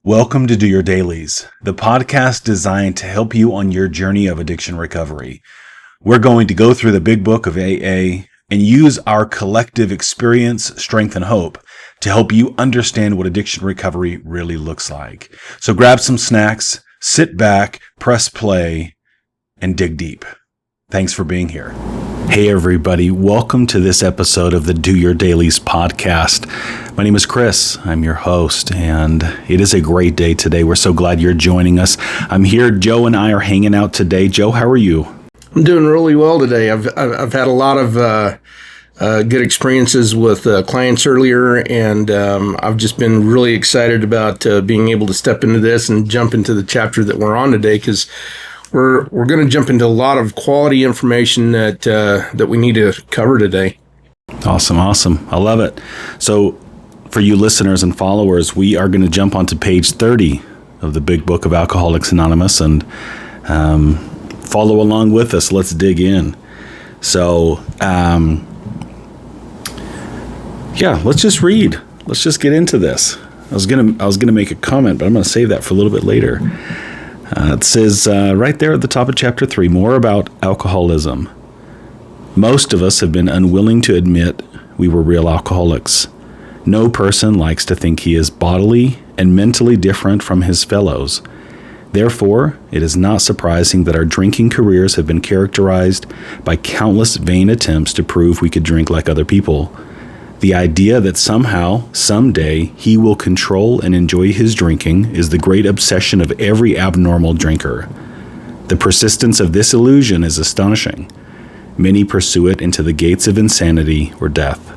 Welcome to Do Your Dailies, the podcast designed to help you on your journey of addiction recovery. We're going to go through the big book of AA and use our collective experience, strength, and hope to help you understand what addiction recovery really looks like. So grab some snacks, sit back, press play, and dig deep. Thanks for being here. Hey everybody, welcome to this episode of the Do Your Dailies podcast. My name is Chris, I'm your host, and it is a great day today. We're so glad you're joining us. I'm here, Joe and I are hanging out today. Joe, how are you? I'm doing really well today. I've had a lot of good experiences with clients earlier, and I've just been really excited about being able to step into this and jump into the chapter that we're on today, because we're going to jump into a lot of quality information that we need to cover today. Awesome. I love it. So for you listeners and followers, we are going to jump onto page 30 of the big book of Alcoholics Anonymous and follow along with us. Let's dig in. So, let's just read. Let's just get into this. I was gonna make a comment, but I'm gonna save that for a little bit later. It says right there at the top of chapter 3, more about alcoholism. Most of us have been unwilling to admit we were real alcoholics. No person likes to think he is bodily and mentally different from his fellows. Therefore, it is not surprising that our drinking careers have been characterized by countless vain attempts to prove we could drink like other people. The idea that somehow, someday, he will control and enjoy his drinking is the great obsession of every abnormal drinker. The persistence of this illusion is astonishing. Many pursue it into the gates of insanity or death.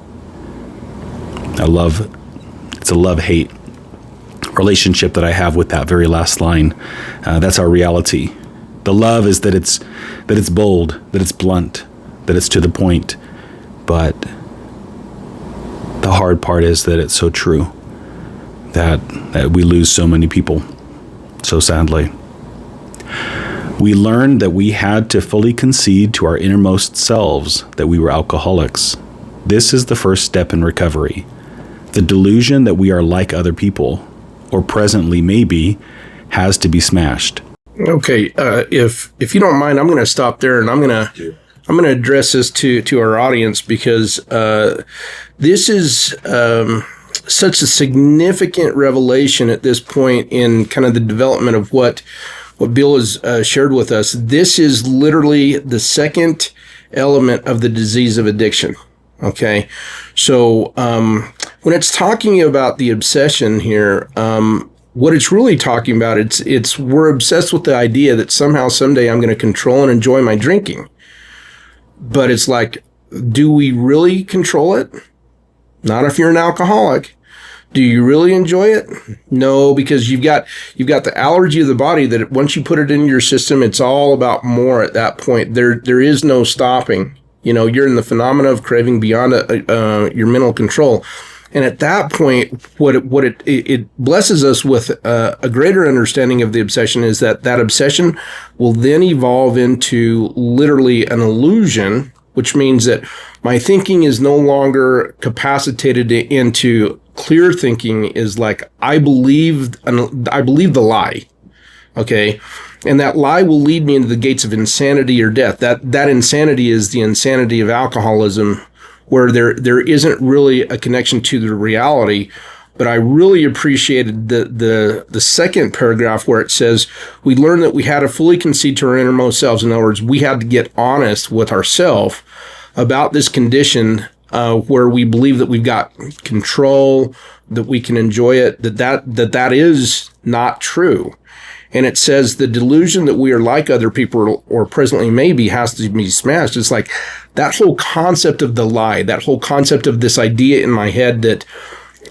It's a love-hate relationship that I have with that very last line. That's our reality. The love is that it's bold, that it's blunt, that it's to the point. But the hard part is that it's so true that we lose so many people so sadly. We learned that we had to fully concede to our innermost selves that we were alcoholics. This is the first step in recovery. The delusion that we are like other people, or presently maybe, has to be smashed. Okay, if you don't mind, I'm going to stop there, and I'm going to address this to our audience, because this is such a significant revelation at this point in kind of the development of what Bill has shared with us. This is literally the second element of the disease of addiction. Okay, so when it's talking about the obsession here, what it's really talking about, it's we're obsessed with the idea that somehow, someday, I'm going to control and enjoy my drinking. But it's like, do we really control it? Not if you're an alcoholic. Do you really enjoy it? No, because you've got the allergy of the body that once you put it in your system, it's all about more at that point. There is no stopping. You know, you're in the phenomena of craving beyond your mental control. And at that point, what it blesses us with a greater understanding of the obsession is that obsession will then evolve into literally an illusion, which means that my thinking is no longer capacitated into clear thinking. Is like, I believe the lie. Okay. And that lie will lead me into the gates of insanity or death. That insanity is the insanity of alcoholism, where there isn't really a connection to the reality. But I really appreciated the second paragraph where it says, we learned that we had to fully concede to our innermost selves. In other words, we had to get honest with ourselves about this condition where we believe that we've got control, that we can enjoy it, that is not true. And it says the delusion that we are like other people, or presently maybe, has to be smashed. It's like that whole concept of the lie, that whole concept of this idea in my head that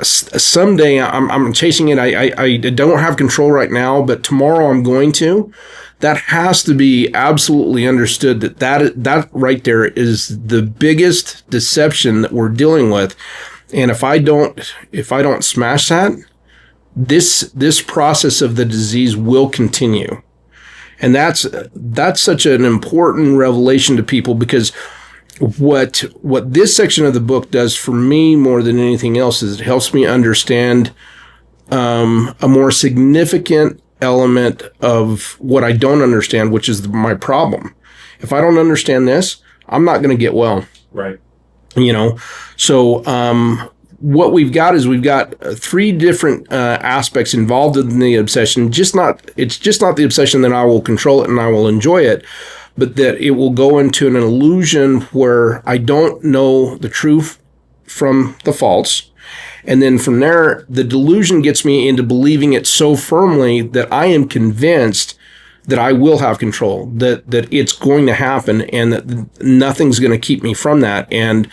someday I'm chasing it. I don't have control right now, but tomorrow I'm going to. That has to be absolutely understood, that right there is the biggest deception that we're dealing with. And if I don't smash that, this process of the disease will continue. And that's such an important revelation to people, because what this section of the book does for me more than anything else is it helps me understand a more significant element of what I don't understand, which is my problem. If I don't understand this, I'm not going to get well. Right. So what we've got is we've got three different aspects involved in the obsession. It's just not the obsession that I will control it and I will enjoy it, but that it will go into an illusion where I don't know the truth from the false. And then from there, the delusion gets me into believing it so firmly that I am convinced that I will have control, that it's going to happen, and that nothing's going to keep me from that. And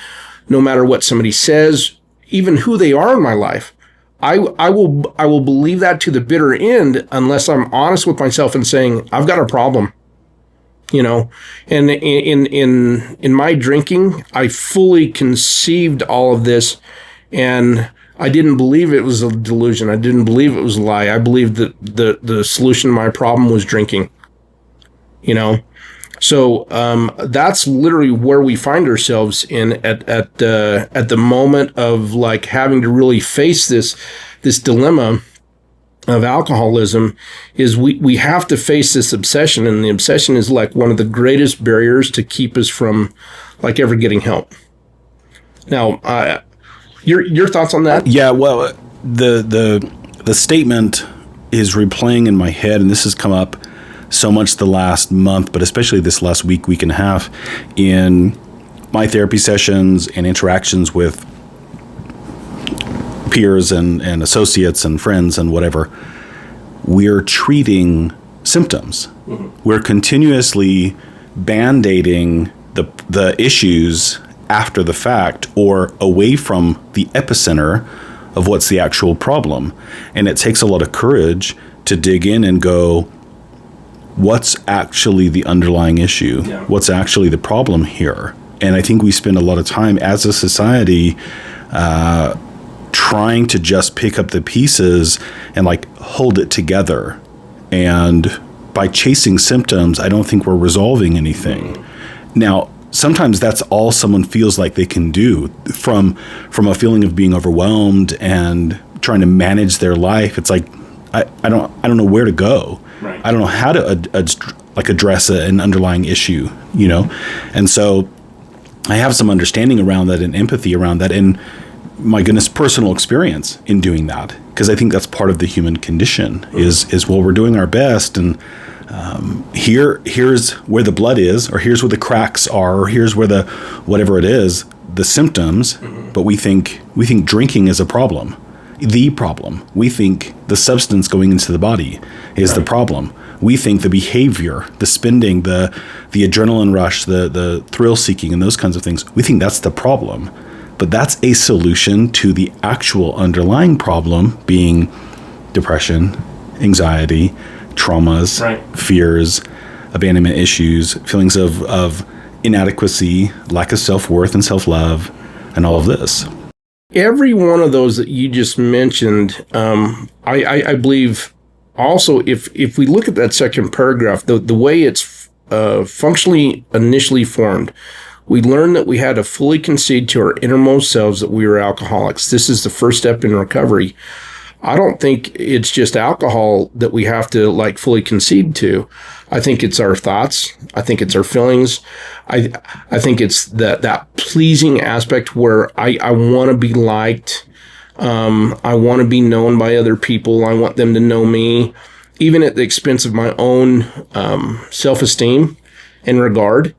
no matter what somebody says, even who they are in my life, I will believe that to the bitter end unless I'm honest with myself and saying, I've got a problem. And in my drinking, I fully conceived all of this, and I didn't believe it was a delusion. I didn't believe it was a lie. I believed that the solution to my problem was drinking. So that's literally where we find ourselves at the moment of like having to really face this dilemma of alcoholism. Is we have to face this obsession, and the obsession is like one of the greatest barriers to keep us from like ever getting help. Now, your thoughts on that? Yeah, well, the statement is replaying in my head, and this has come up so much the last month, but especially this last week and a half in my therapy sessions and interactions with peers and associates and friends and whatever. We're treating symptoms. Mm-hmm. We're continuously band-aiding the issues after the fact or away from the epicenter of what's the actual problem. And it takes a lot of courage to dig in and go, what's actually the underlying issue? Yeah. What's actually the problem here? And I think we spend a lot of time as a society trying to just pick up the pieces and like hold it together. And by chasing symptoms, I don't think we're resolving anything. Mm-hmm. Now, sometimes that's all someone feels like they can do from a feeling of being overwhelmed and trying to manage their life. It's like, I don't know where to go. Right. I don't know how to address an underlying issue, And so I have some understanding around that and empathy around that, and my goodness, personal experience in doing that, because I think that's part of the human condition. Mm-hmm. is well, we're doing our best, and here's where the blood is, or here's where the cracks are, or here's where the whatever it is, the symptoms. Mm-hmm. But we think drinking is a problem. The problem. We think the substance going into the body is the problem. We think the behavior, the spending, the adrenaline rush, the thrill seeking, and those kinds of things, we think that's the problem. But that's a solution to the actual underlying problem being depression, anxiety, traumas, fears, abandonment issues, feelings of inadequacy, lack of self-worth and self-love, and all of this. Every one of those that you just mentioned, I believe also, if we look at that second paragraph, the way it's functionally initially formed, we learned that we had to fully concede to our innermost selves that we were alcoholics. This is the first step in recovery. I don't think it's just alcohol that we have to like fully concede to. I think it's our thoughts. I think it's our feelings. I think it's that pleasing aspect where I want to be liked. I want to be known by other people. I want them to know me, even at the expense of my own self-esteem and regard.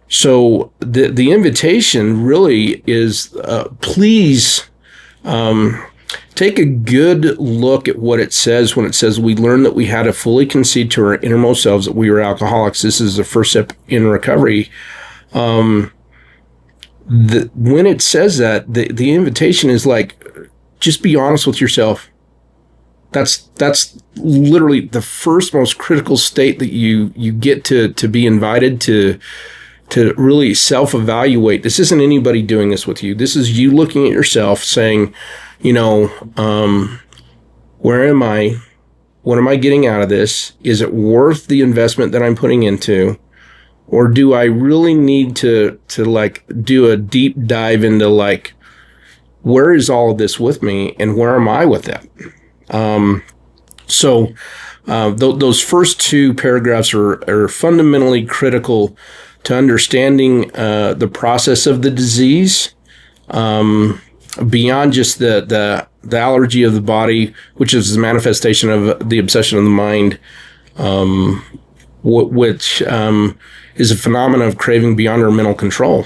So the invitation really is, please take a good look at what it says when it says we learned that we had to fully concede to our innermost selves that we were alcoholics. This is the first step in recovery. When it says that, the invitation is like, just be honest with yourself. That's literally the first most critical state that you get to be invited to really self-evaluate. This isn't anybody doing this with you. This is you looking at yourself saying, where am I? What am I getting out of this? Is it worth the investment that I'm putting into? Or do I really need to like do a deep dive into like where is all of this with me, and where am I with that? Those first two paragraphs are fundamentally critical to understanding the process of the disease, beyond just the allergy of the body, which is the manifestation of the obsession of the mind, which is a phenomenon of craving beyond our mental control.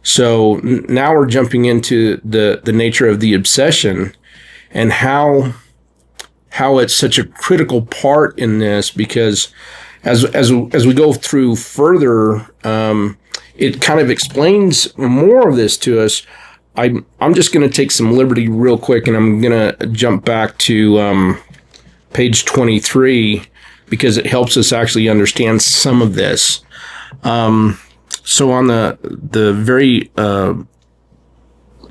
So now we're jumping into the nature of the obsession and how it's such a critical part in this, because as we go through further, it kind of explains more of this to us. I'm just going to take some liberty real quick, and I'm going to jump back to page 23, because it helps us actually understand some of this. So on the very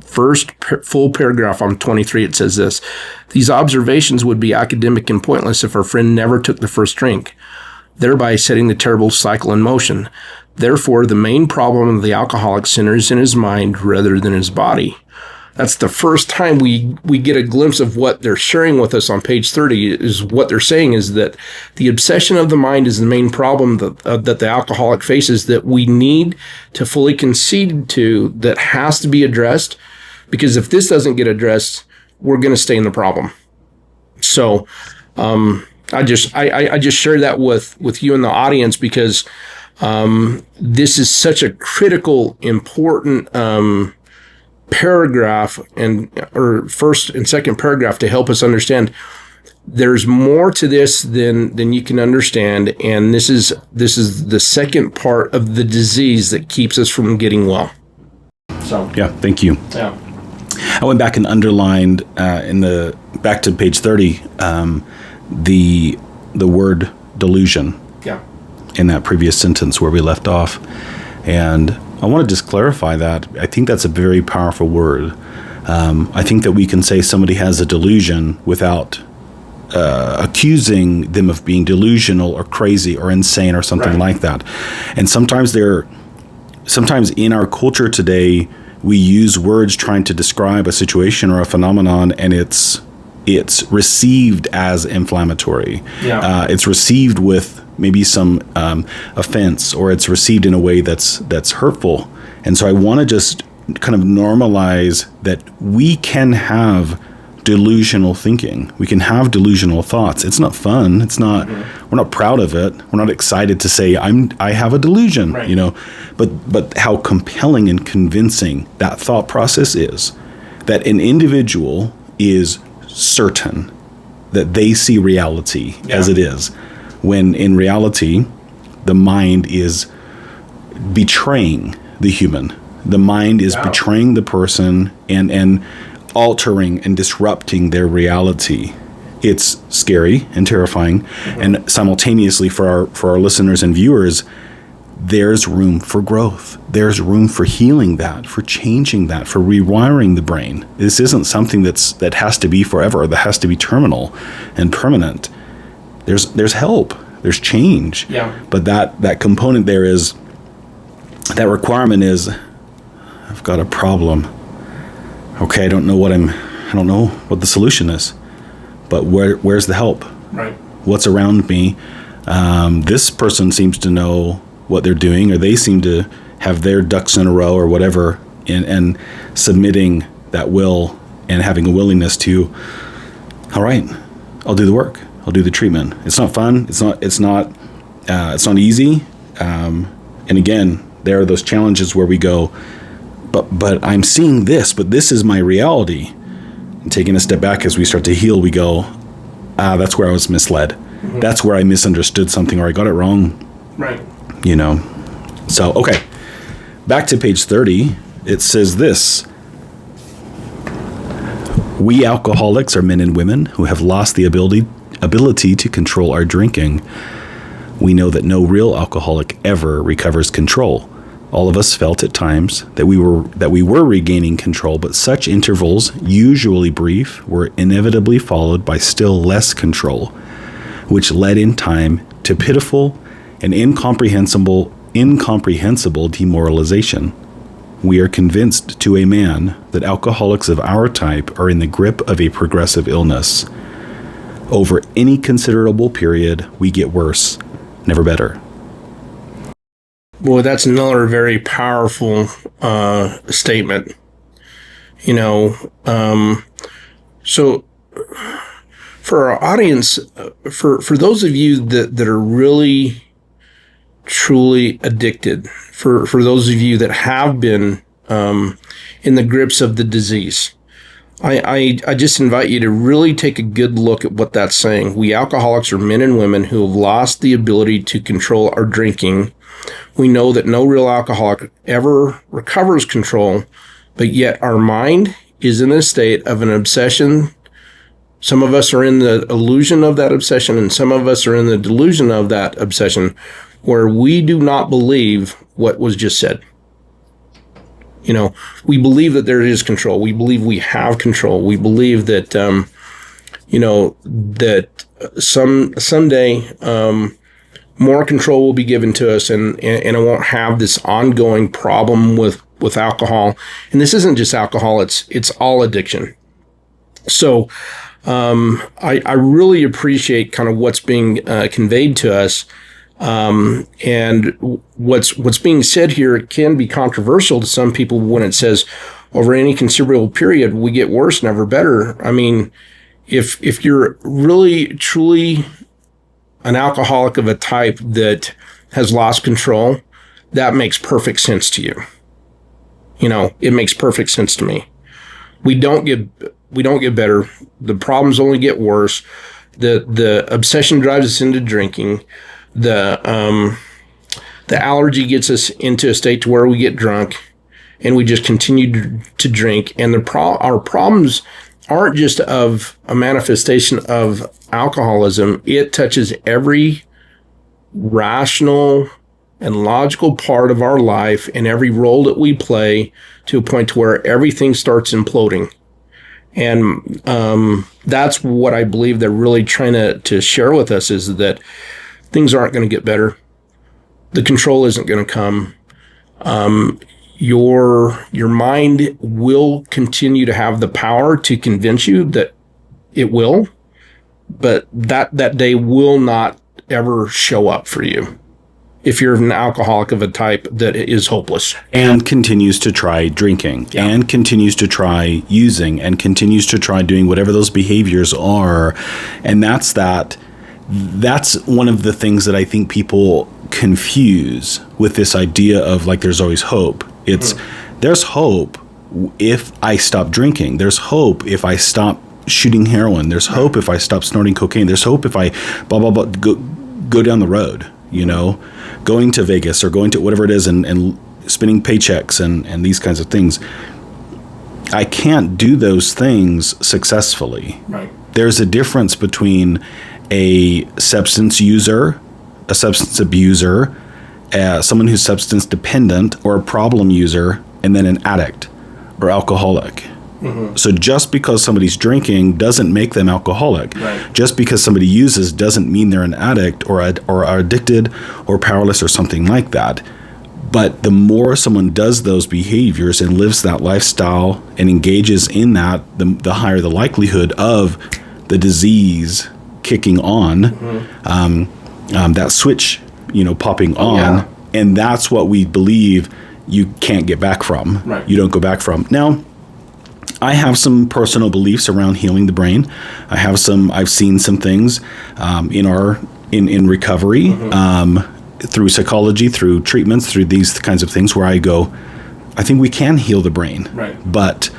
first full paragraph on 23, it says this: "These observations would be academic and pointless if our friend never took the first drink, thereby setting the terrible cycle in motion. Therefore, the main problem of the alcoholic centers in his mind rather than his body." That's the first time we get a glimpse of what they're sharing with us on page 30. Is what they're saying is that the obsession of the mind is the main problem that the alcoholic faces, that we need to fully concede to, that has to be addressed, because if this doesn't get addressed, we're going to stay in the problem. So I just share that with you and the audience, because this is such a critical, important paragraph, or first and second paragraph, to help us understand there's more to this than you can understand, and this is the second part of the disease that keeps us from getting well. So yeah, thank you. Yeah, I went back and underlined back to page 30 the word delusion. Yeah. In that previous sentence where we left off, and I want to just clarify that. I think that's a very powerful word. I think that we can say somebody has a delusion without accusing them of being delusional or crazy or insane or something like that. And sometimes in our culture today, we use words trying to describe a situation or a phenomenon, and it's received as inflammatory. Yeah. It's received with maybe some offense, or it's received in a way that's hurtful. And so I want to just kind of normalize that we can have delusional thinking. We can have delusional thoughts. It's not fun. It's not. Mm-hmm. We're not proud of it. We're not excited to say I have a delusion. Right. But how compelling and convincing that thought process is, that an individual is certain that they see reality as it is, when in reality the mind is betraying the human. The mind is betraying the person and altering and disrupting their reality. It's scary and terrifying. Mm-hmm. And simultaneously for our listeners and viewers, there's room for growth. There's room for healing that, for changing that, for rewiring the brain. This isn't something that has to be forever, that has to be terminal and permanent. There's help. There's change. Yeah. But that component there is, that requirement is, I've got a problem. Okay, I don't know what the solution is, but where's the help? Right. What's around me? This person seems to know what they're doing, or they seem to have their ducks in a row or whatever, and submitting that will and having a willingness to, all right, I'll do the work. I'll do the treatment. It's not fun. It's not easy. And again, there are those challenges where we go, but I'm seeing this, but this is my reality. And taking a step back as we start to heal, we go, that's where I was misled. Mm-hmm. That's where I misunderstood something, or I got it wrong. Right. So, okay. Back to page 30, it says this: "We alcoholics are men and women who have lost the ability to control our drinking. We know that no real alcoholic ever recovers control. All of us felt at times that we were regaining control, but such intervals, usually brief, were inevitably followed by still less control, which led in time to pitiful and incomprehensible demoralization. we are convinced to a man that alcoholics of our type are in the grip of a progressive illness. Over any considerable period, we get worse, never better. Boy, that's another very powerful statement. So for our audience, for those of you that are really, truly addicted, for those of you that have been in the grips of the disease, I just invite you to really take a good look at what that's saying. We alcoholics are men and women who have lost the ability to control our drinking. We know that no real alcoholic ever recovers control, but yet our mind is in a state of an obsession. Some of us are in the illusion of that obsession, and some of us are in the delusion of that obsession, where we do not believe what was just said. We believe that there is control. We believe we have control. We believe that, that someday more control will be given to us, and it won't have this ongoing problem with alcohol. And this isn't just alcohol; it's all addiction. So, I really appreciate kind of what's being conveyed to us. And what's being said here can be controversial to some people when it says over any considerable period, we get worse, never better. I mean, if you're really, truly an alcoholic of a type that has lost control, that makes perfect sense to you. It makes perfect sense to me. We don't get better. The problems only get worse. The obsession drives us into drinking. The allergy gets us into a state to where we get drunk, and we just continue to drink. And our problems aren't just of a manifestation of alcoholism. It touches every rational and logical part of our life and every role that we play, to a point to where everything starts imploding. And that's what I believe they're really trying to share with us, is that things aren't going to get better. The control isn't going to come. Your mind will continue to have the power to convince you that it will, but that day will not ever show up for you if you're an alcoholic of a type that is hopeless. And continues to try drinking, and continues to try using, and continues to try doing whatever those behaviors are. And that's one of the things that I think people confuse with this idea of, like, there's always hope. There's hope if I stop drinking. There's hope if I stop shooting heroin. There's hope if I stop snorting cocaine. There's hope if I blah, blah, blah, go down the road, going to Vegas or going to whatever it is and spending paychecks and these kinds of things. I can't do those things successfully. Right. There's a difference between a substance user, a substance abuser, someone who's substance dependent, or a problem user, and then an addict or alcoholic. Mm-hmm. So just because somebody's drinking doesn't make them alcoholic. Right. Just because somebody uses doesn't mean they're an addict or are addicted or powerless or something like that. But the more someone does those behaviors and lives that lifestyle and engages in that, the higher the likelihood of the disease kicking on, that switch, popping on. Yeah. And that's what we believe you can't get back from. Right. You don't go back from. Now, I have some personal beliefs around healing the brain. I've seen some things in recovery, through psychology, through treatments, through these kinds of things, where I go, I think we can heal the brain. Right. But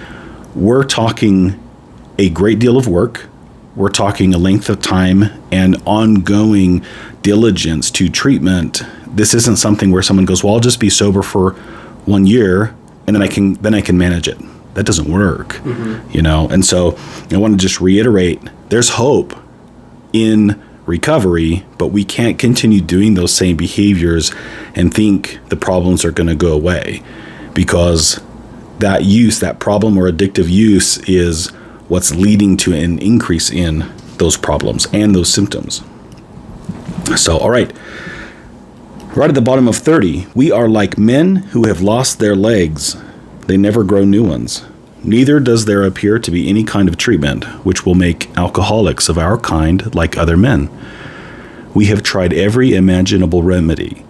we're talking a great deal of work. We're talking a length of time and ongoing diligence to treatment. This isn't something where someone goes, well, I'll just be sober for 1 year and then I can manage it. That doesn't work, And so I want to just reiterate, there's hope in recovery, but we can't continue doing those same behaviors and think the problems are going to go away, because that problem or addictive use is what's leading to an increase in those problems and those symptoms. So, all right. Right at the bottom of 30, we are like men who have lost their legs. they never grow new ones. Neither does there appear to be any kind of treatment which will make alcoholics of our kind like other men. We have tried every imaginable remedy.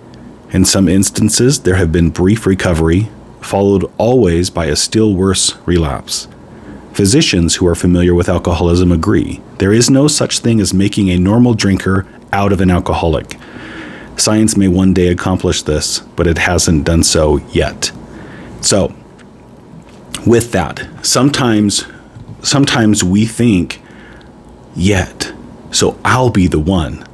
In some instances, there have been brief recovery, followed always by a still worse relapse. Physicians who are familiar with alcoholism agree there is no such thing as making a normal drinker out of an alcoholic. Science may one day accomplish this, but it hasn't done so yet. So, with that, sometimes we think, yet, so I'll be the one.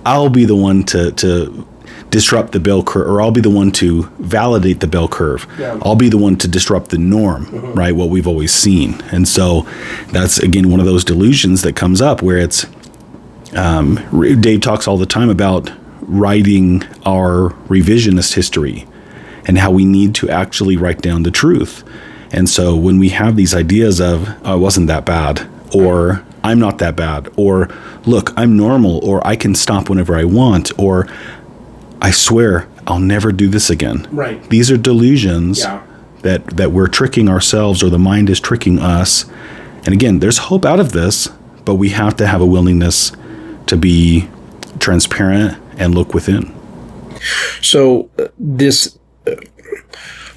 I'll be the one to disrupt the bell curve, or I'll be the one to validate the bell curve. Yeah. I'll be the one to disrupt the norm, right? What we've always seen. And so that's, again, one of those delusions that comes up where it's, Dave talks all the time about writing our revisionist history and how we need to actually write down the truth. And so when we have these ideas of, oh, it wasn't that bad, or I'm not that bad, or look, I'm normal, or I can stop whenever I want, or I swear I'll never do this again. Right. These are delusions that we're tricking ourselves, or the mind is tricking us. And again, there's hope out of this, but we have to have a willingness to be transparent and look within. So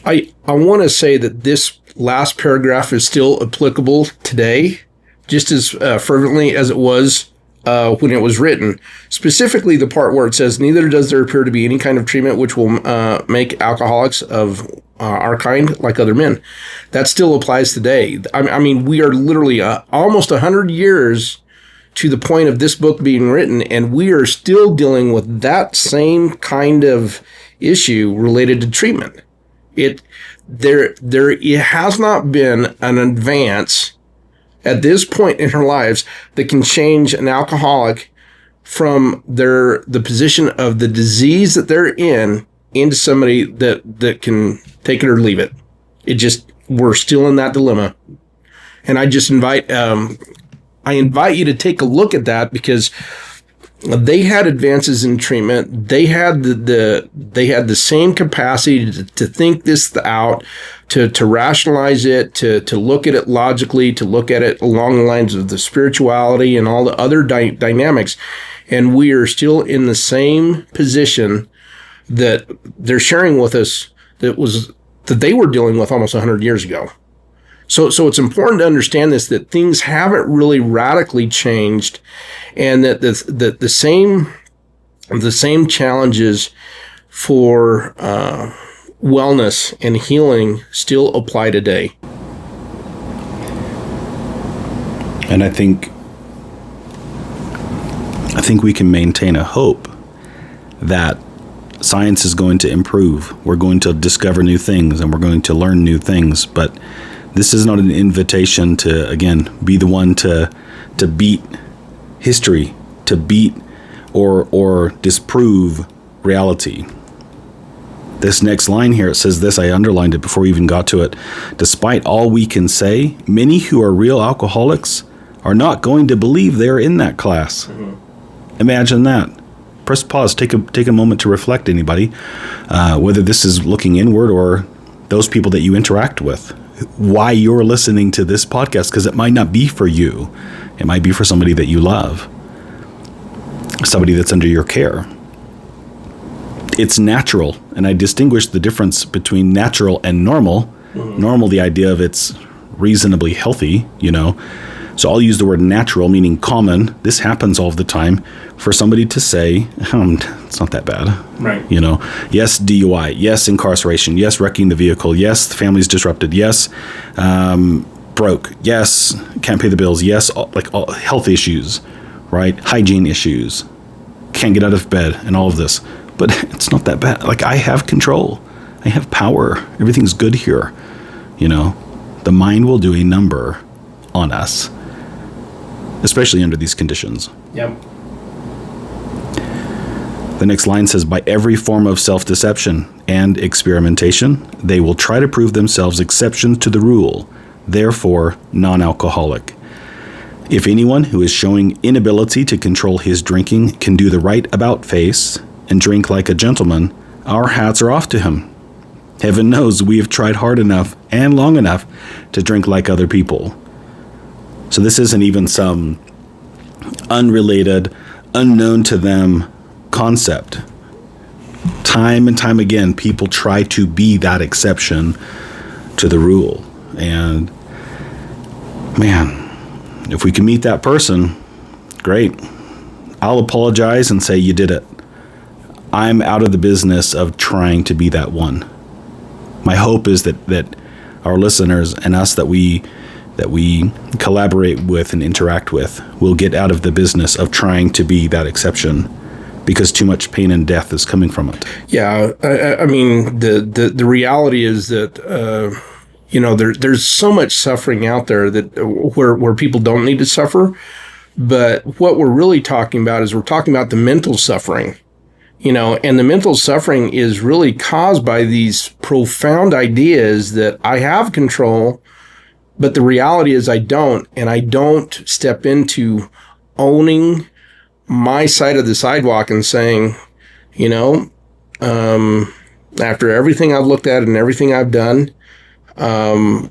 I want to say that this last paragraph is still applicable today, just as fervently as it was when it was written. Specifically, the part where it says, neither does there appear to be any kind of treatment which will make alcoholics of our kind like other men. That still applies today. I mean, we are literally almost 100 years to the point of this book being written, and we are still dealing with that same kind of issue related to treatment. It has not been an advance at this point in our lives that can change an alcoholic from the position of the disease that they're in into somebody that can take it or leave it. We're still in that dilemma. And I just invite you to take a look at that, because they had advances in treatment. They had the same capacity to think this out, to rationalize it, to look at it logically, to look at it along the lines of the spirituality and all the other dynamics. And we are still in the same position that they're sharing with us that they were dealing with almost 100 years ago. So it's important to understand this, that things haven't really radically changed, and that the same challenges for wellness and healing still apply today. And I think we can maintain a hope that science is going to improve. We're going to discover new things, and we're going to learn new things, but this is not an invitation to, again, be the one to beat history, to beat or disprove reality. This next line here, it says this, I underlined it before we even got to it. Despite all we can say, many who are real alcoholics are not going to believe they're in that class. Mm-hmm. Imagine that. Press pause, take a moment to reflect, anybody, whether this is looking inward or those people that you interact with. Why you're listening to this podcast, because it might not be for you. It might be for somebody that you love, somebody that's under your care. It's natural, and I distinguish the difference between natural and normal. Mm-hmm. Normal, the idea of it's reasonably healthy, So I'll use the word natural, meaning common. This happens all the time for somebody to say, it's not that bad. Right. Yes, DUI. Yes, incarceration. Yes, wrecking the vehicle. Yes, the family's disrupted. Yes, broke. Yes, can't pay the bills. Yes, all health issues, right? Hygiene issues. Can't get out of bed and all of this. But it's not that bad. I have control. I have power. Everything's good here. The mind will do a number on us, especially under these conditions. Yep. The next line says, by every form of self-deception and experimentation, they will try to prove themselves exceptions to the rule, therefore non-alcoholic. If anyone who is showing inability to control his drinking can do the right about face and drink like a gentleman, our hats are off to him. Heaven knows we have tried hard enough and long enough to drink like other people. So this isn't even some unrelated, unknown to them concept. Time and time again, people try to be that exception to the rule. And man, if we can meet that person, great. I'll apologize and say you did it. I'm out of the business of trying to be that one. My hope is that our listeners and us that we collaborate with and interact with will get out of the business of trying to be that exception, because too much pain and death is coming from it. Yeah, I mean, the reality is that there's so much suffering out there that where people don't need to suffer. But what we're really talking about is we're talking about the mental suffering, and the mental suffering is really caused by these profound ideas that I have control, but the reality is I don't, and I don't step into owning my side of the sidewalk and saying, after everything I've looked at and everything I've done, I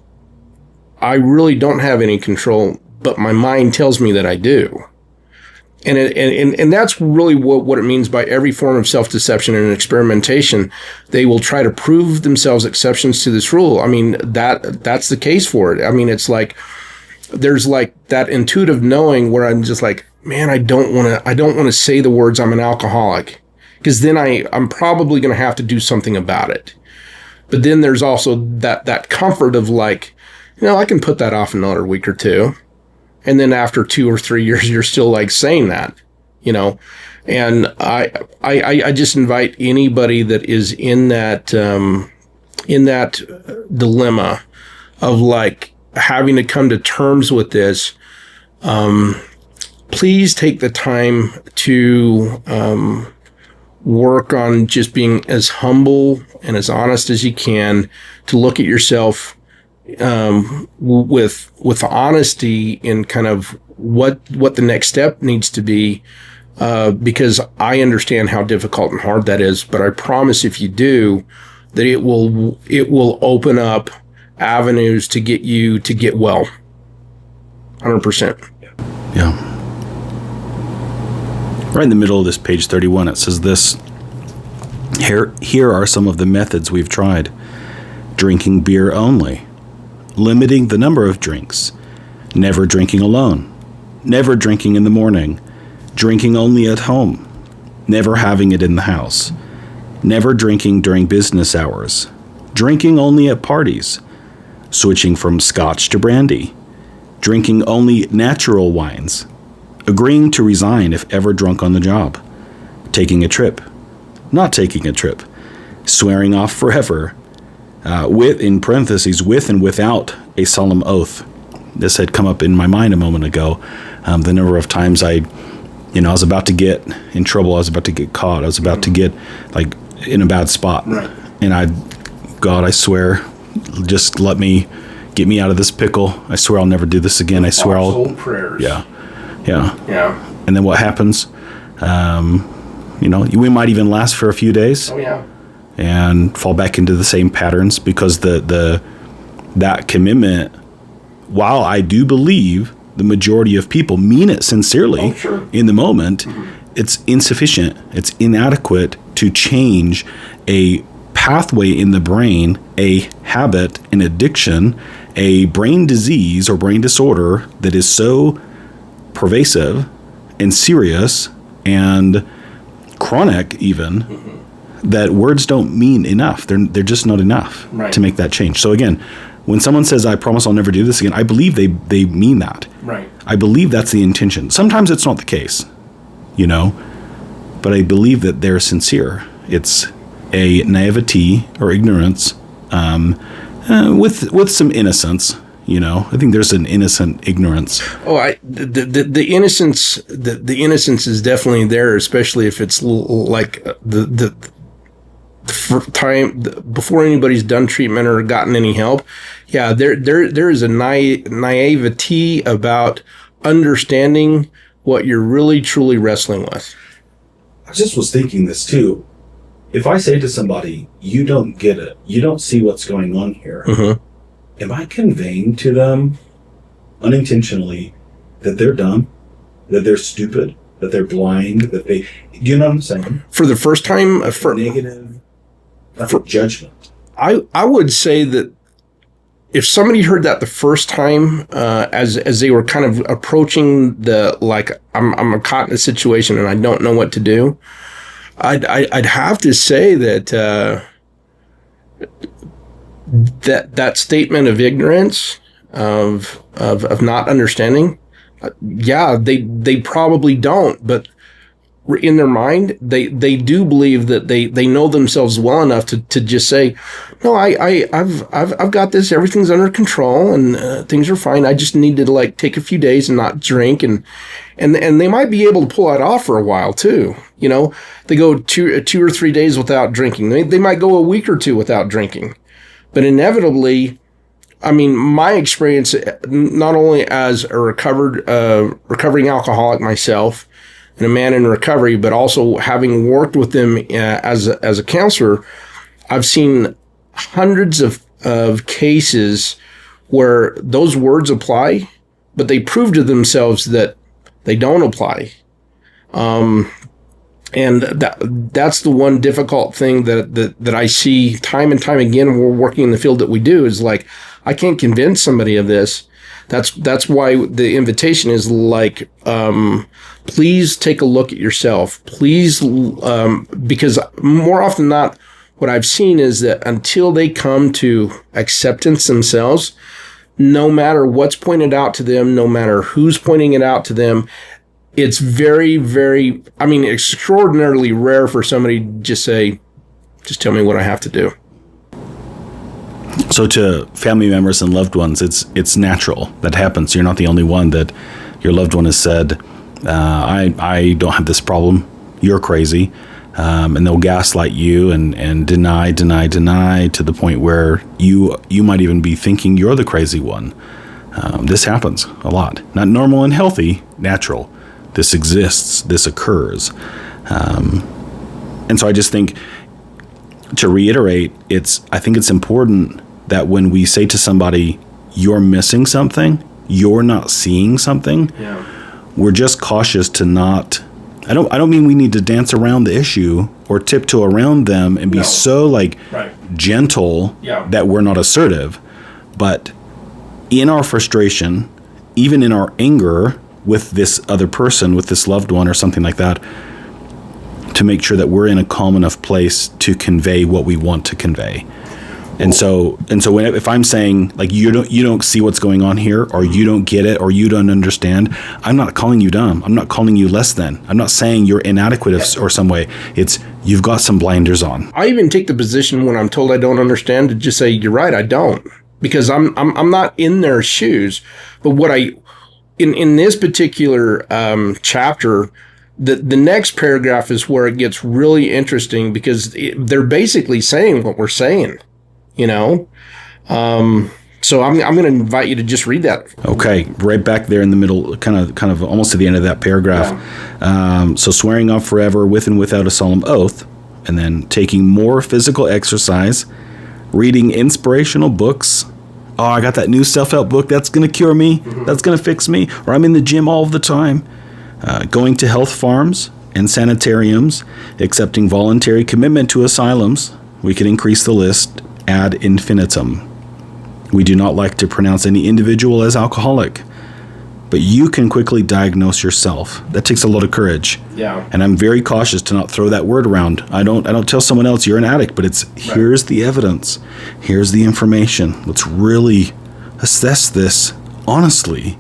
really don't have any control, but my mind tells me that I do. And that's really what it means by every form of self-deception and experimentation. They will try to prove themselves exceptions to this rule. I mean, that's the case for it. I mean, it's like there's like that intuitive knowing where I'm just like, man, I don't want to say the words I'm an alcoholic, because then I'm probably going to have to do something about it. But then there's also that comfort of like, I can put that off another week or two. And then after 2 or 3 years, you're still like saying that, and I just invite anybody that is in that dilemma of like having to come to terms with this. Please take the time to work on just being as humble and as honest as you can, to look at yourself with honesty in kind of what the next step needs to be, because I understand how difficult and hard that is. But I promise if you do, that it will open up avenues to get you to get well. 100%. Yeah. Right in the middle of this page 31, it says this. Here are some of the methods we've tried. Drinking beer only. Limiting the number of drinks. Never drinking alone. Never drinking in the morning. Drinking only at home. Never having it in the house. Never drinking during business hours. Drinking only at parties. Switching from scotch to brandy. Drinking only natural wines. Agreeing to resign if ever drunk on the job. Taking a trip. Not taking a trip. Swearing off forever. In parentheses, with and without a solemn oath. This had come up in my mind a moment ago. The number of times I was about to get in trouble. I was about to get caught. I was about to get like in a bad spot. Right. And God, I swear, just get me out of this pickle. I swear I'll never do this again. I swear I'll. Old prayers. Yeah. And then what happens? We might even last for a few days. Oh yeah. And fall back into the same patterns, because that commitment, while I do believe the majority of people mean it sincerely in the moment, it's insufficient. It's inadequate to change a pathway in the brain, a habit, an addiction, a brain disease or brain disorder that is so pervasive and serious and chronic even, that words don't mean enough. They're just not enough to make that change. So again, when someone says, I promise I'll never do this again, I believe they mean that. Right. I believe that's the intention. Sometimes it's not the case, but I believe that they're sincere. It's a naivety or ignorance with some innocence. I think there's an innocent ignorance. Oh, the innocence, the innocence is definitely there, especially if it's like the time before anybody's done treatment or gotten any help. Yeah, there is a naivety about understanding what you're really truly wrestling with. I just was thinking this too. if I say to somebody, you don't get it, you don't see what's going on here, am I conveying to them unintentionally that they're dumb, that they're stupid, that they're blind, that they, you know what I'm saying? For the first time, for negative, for judgment. I would say that if somebody heard that the first time, as they were kind of approaching the, like, I'm caught in a situation and I don't know what to do, I'd have to say that that statement of ignorance, of not understanding, yeah, they probably don't, but in their mind, they do believe that they know themselves well enough to just say, no, I've got this, everything's under control and things are fine. I just need to like take a few days and not drink, and they might be able to pull that off for a while too. You know, they go 2 or 3 days without drinking. They might go a week or two without drinking, but inevitably, I mean, my experience, not only as a recovering alcoholic myself, and a man in recovery, but also having worked with them as a counselor, I've seen hundreds of cases where those words apply, but they prove to themselves that they don't apply. And that's the one difficult thing that I see time and time again when we're working in the field that we do, is like, I can't convince somebody of this. That's why the invitation is like, please take a look at yourself. Please, because more often than not, what I've seen is that until they come to acceptance themselves, no matter what's pointed out to them, no matter who's pointing it out to them, it's very, very, I mean, extraordinarily rare for somebody to just say, just tell me what I have to do. So to family members and loved ones, it's natural. That happens. You're not the only one that your loved one has said, I don't have this problem. You're crazy. And they'll gaslight you and deny to the point where you might even be thinking you're the crazy one. This happens a lot. Not normal and healthy, natural. This exists. This occurs. And so I just think, to reiterate, I think it's important that when we say to somebody, you're missing something, you're not seeing something, we're just cautious to not, I don't mean we need to dance around the issue or tiptoe around them and be so like gentle that we're not assertive. But in our frustration, even in our anger with this other person, with this loved one or something like that, to make sure that we're in a calm enough place to convey what we want to convey. And so if I'm saying like, you don't see what's going on here, or you don't get it, or you don't understand, I'm not calling you dumb. I'm not calling you less than. I'm not saying you're inadequate or some way. It's, you've got some blinders on. I even take the position when I'm told I don't understand to just say, you're right, I don't, because I'm not in their shoes. But what in this particular chapter, the next paragraph is where it gets really interesting, because they're basically saying what we're saying, you know? So I'm going to invite you to just read that. Okay, right back there in the middle, kind of almost to the end of that paragraph. Yeah. So swearing off forever with and without a solemn oath, and then taking more physical exercise, reading inspirational books. Oh, I got that new self-help book. That's going to cure me. Mm-hmm. That's going to fix me. Or I'm in the gym all the time. Going to health farms and sanitariums, accepting voluntary commitment to asylums. We could increase the list ad infinitum. We do not like to pronounce any individual as alcoholic, but you can quickly diagnose yourself. That takes a lot of courage. Yeah. And I'm very cautious to not throw that word around. I don't tell someone else you're an addict, but it's here's the evidence. Here's the information. Let's really assess this honestly.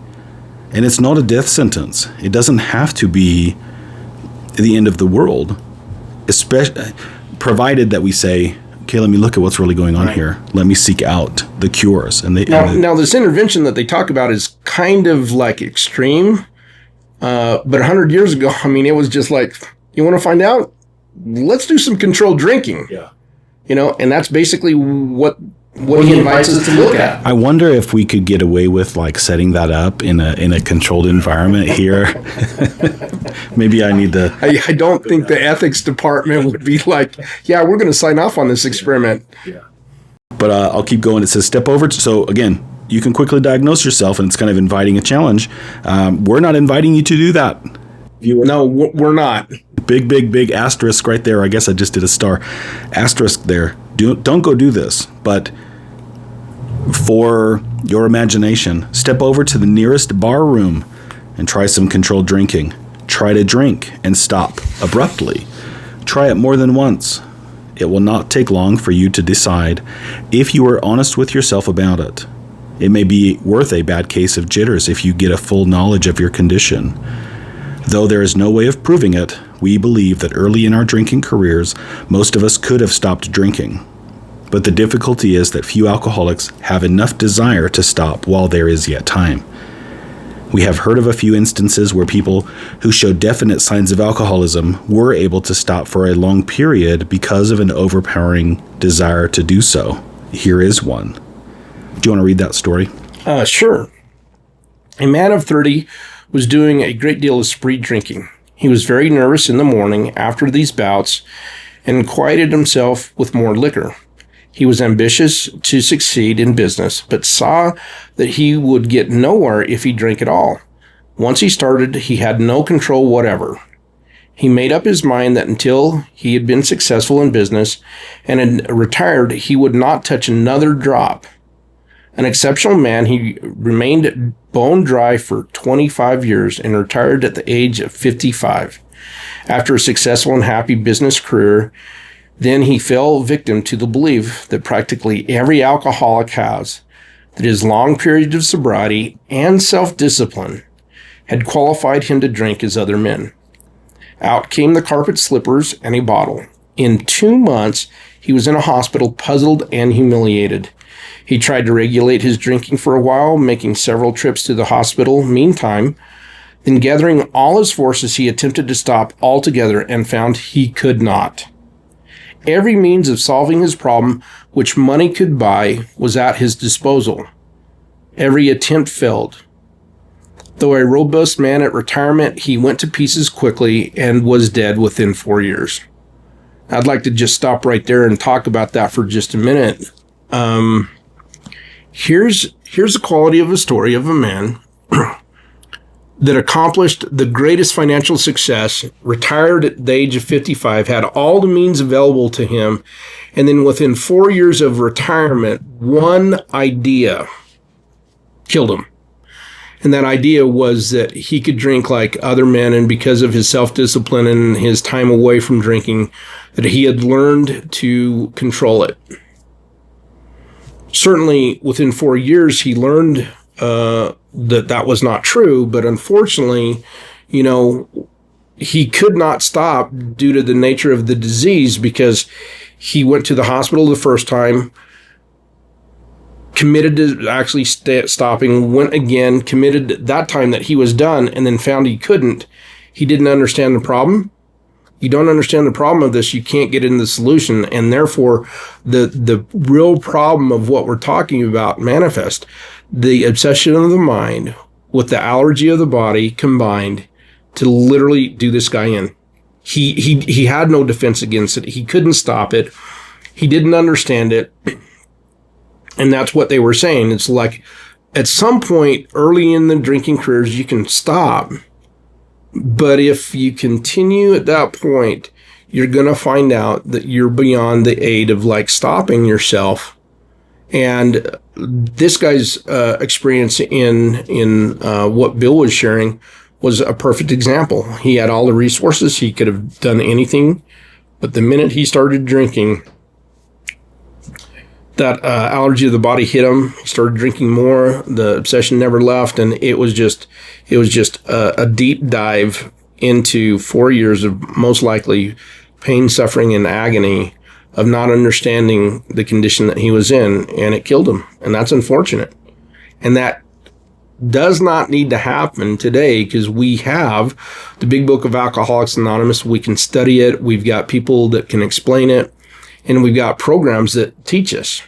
And it's not a death sentence. It doesn't have to be the end of the world, especially provided that we say, okay, let me look at what's really going on here. Let me seek out the cures. And now this intervention that they talk about is kind of like extreme, but 100 years ago, I mean, it was just like, you want to find out? Let's do some controlled drinking. Yeah. You know, and that's basically what what he invites us to look at. I wonder if we could get away with like setting that up in a controlled environment here. Maybe I need to. I don't think the ethics department would be like, yeah, we're going to sign off on this experiment. Yeah. But I'll keep going. It says step over. So again, you can quickly diagnose yourself, and it's kind of inviting a challenge. We're not inviting you to do that. No, we're not. Big asterisk right there. I guess I just did a star asterisk there. Don't go do this. But for your imagination, step over to the nearest bar room and try some controlled drinking. Try to drink and stop abruptly. Try it more than once. It will not take long for you to decide if you are honest with yourself about it. It may be worth a bad case of jitters if you get a full knowledge of your condition. Though there is no way of proving it, we believe that early in our drinking careers, most of us could have stopped drinking. But the difficulty is that few alcoholics have enough desire to stop while there is yet time. We have heard of a few instances where people who showed definite signs of alcoholism were able to stop for a long period because of an overpowering desire to do so. Here is one. Do you want to read that story? Sure. A man of 30 was doing a great deal of spree drinking. He was very nervous in the morning after these bouts and quieted himself with more liquor. He was ambitious to succeed in business, but saw that he would get nowhere if he drank at all. Once he started, he had no control whatever. He made up his mind that until he had been successful in business and had retired, he would not touch another drop. An exceptional man, he remained bone dry for 25 years and retired at the age of 55. After a successful and happy business career, then he fell victim to the belief that practically every alcoholic has, that his long period of sobriety and self-discipline had qualified him to drink as other men. Out came the carpet slippers and a bottle. In 2 months, he was in a hospital, puzzled and humiliated. He tried to regulate his drinking for a while, making several trips to the hospital. Meantime, then gathering all his forces, he attempted to stop altogether and found he could not. Every means of solving his problem, which money could buy, was at his disposal. Every attempt failed. Though a robust man at retirement, he went to pieces quickly and was dead within 4 years. I'd like to just stop right there and talk about that for just a minute. Here's the quality of a story of a man that accomplished the greatest financial success, retired at the age of 55, had all the means available to him, and then within 4 years of retirement, one idea killed him. And that idea was that he could drink like other men, and because of his self-discipline and his time away from drinking, that he had learned to control it. Certainly, within 4 years, he learned that was not true, but unfortunately, he could not stop due to the nature of the disease, because he went to the hospital the first time, committed to actually stopping, went again, committed that time that he was done, and then found he couldn't. He didn't understand the problem. You don't understand the problem of this, you can't get into the solution, and therefore the real problem of what we're talking about manifest. The obsession of the mind with the allergy of the body combined to literally do this guy in. He had no defense against it. He couldn't stop it. He didn't understand it. And that's what they were saying. It's like at some point early in the drinking careers, you can stop. But if you continue at that point, you're going to find out that you're beyond the aid of like stopping yourself. And this guy's experience in what Bill was sharing was a perfect example. He had all the resources. He could have done anything. But the minute he started drinking, that allergy of the body hit him. He started drinking more. The obsession never left. And it was just a deep dive into 4 years of most likely pain, suffering, and agony of not understanding the condition that he was in, and it killed him. And that's unfortunate. And that does not need to happen today, because we have the big book of Alcoholics Anonymous. We can study it. We've got people that can explain it, and we've got programs that teach us.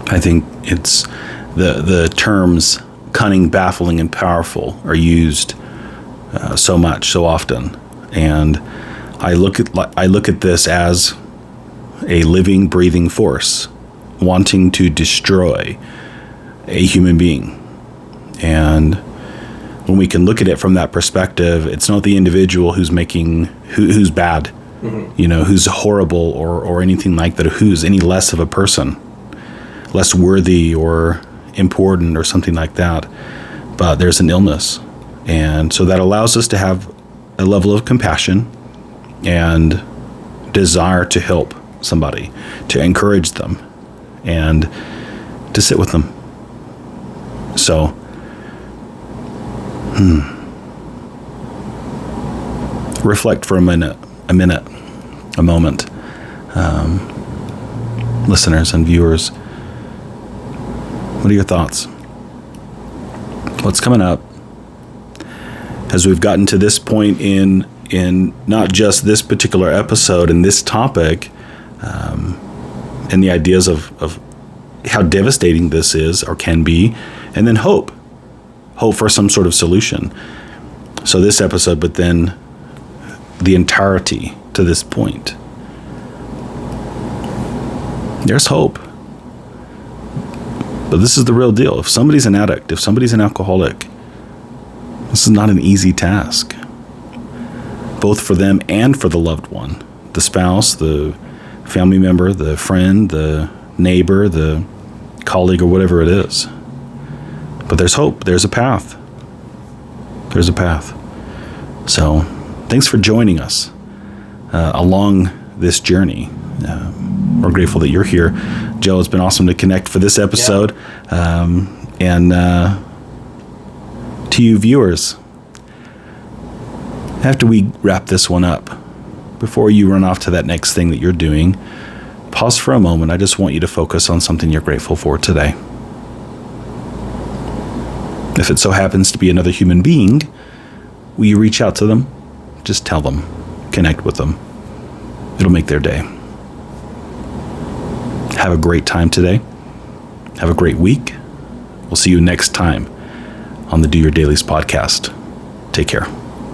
I think it's the terms cunning, baffling, and powerful are used so much, so often, and I look at this as a living, breathing force wanting to destroy a human being. And when we can look at it from that perspective, it's not the individual who's who's bad, who's horrible or anything like that, who's any less of a person, less worthy or important or something like that. But there's an illness. And so that allows us to have a level of compassion and desire to help somebody, to encourage them, and to sit with them. So, reflect for a moment, listeners and viewers. What are your thoughts? What's coming up as we've gotten to this point in not just this particular episode and this topic, and the ideas of how devastating this is or can be, and then hope for some sort of solution. So this episode, but then the entirety to this point. There's hope. But this is the real deal. If somebody's an addict, if somebody's an alcoholic, this is not an easy task, both for them and for the loved one, the spouse, the family member, the friend, the neighbor, the colleague, or whatever it is. But there's hope. There's a path. There's a path. So thanks for joining us along this journey. We're grateful that you're here. Joe, it's been awesome to connect for this episode. And to you viewers, after we wrap this one up, before you run off to that next thing that you're doing, pause for a moment. I just want you to focus on something you're grateful for today. If it so happens to be another human being, will you reach out to them? Just tell them. Connect with them. It'll make their day. Have a great time today. Have a great week. We'll see you next time on the Do Your Dailies podcast. Take care.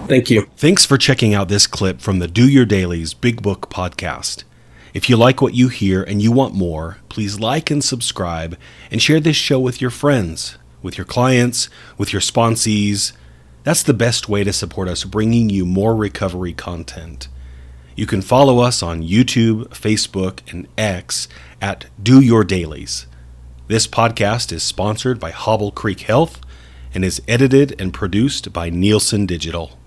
Thank you. Thanks for checking out this clip from the Do Your Dailies Big Book podcast. If you like what you hear and you want more, please like and subscribe and share this show with your friends, with your clients, with your sponsees. That's the best way to support us bringing you more recovery content. You can follow us on YouTube, Facebook, and X at Do Your Dailies. This podcast is sponsored by Hobble Creek Health and is edited and produced by Nielsen Digital.